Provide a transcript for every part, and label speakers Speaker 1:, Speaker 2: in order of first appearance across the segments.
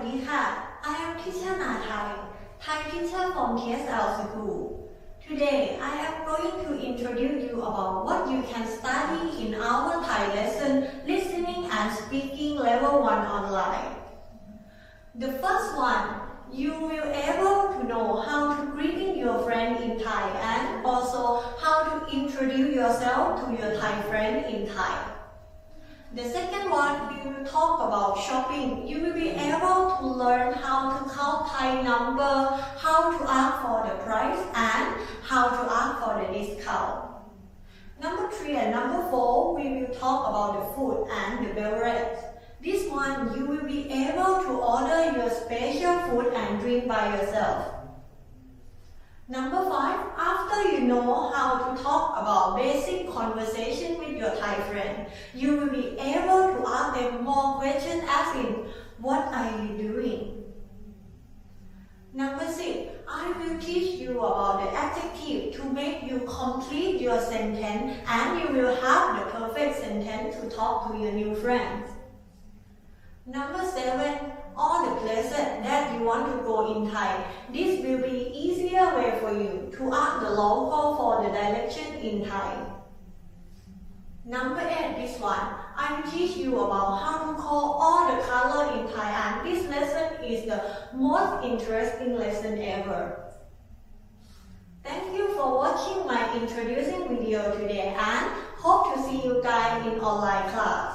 Speaker 1: ดีค่ะ I am Teacher Nathai, Thai teacher from TSL School. Today, I am going to introduce you about what you can study in our Thai lesson, listening and speaking level 1 online. The first one, you will able to know how to greeting your friend in Thai and also how to introduce yourself to your Thai friend in Thai. The second one, we will talk about shopping. You will be able to learn how to count Thai number, how to ask for the price, and how to ask for the discount. Number 3 and number 4, we will talk about the food and the beverage. This one, you will be able to order your special food and drink by yourself. Number 5, after you know how to talk about basic conversation with your Thai friend, you will be able to ask them more questions as in, what are you doing? Number 6, I will teach you about the adjective to make you complete your sentence and you will have the perfect sentence to talk to your new friends. Number 7, all the places that you want to go in Thai. This will be easier way for you to ask the local for the direction in Thai. Number 8, this one, I will teach you about how to call all the color in Thai and this lesson is the most interesting lesson ever. Thank you for watching my introducing video today and hope to see you guys in online class.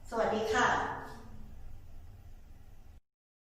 Speaker 1: สวัสดีค่ะ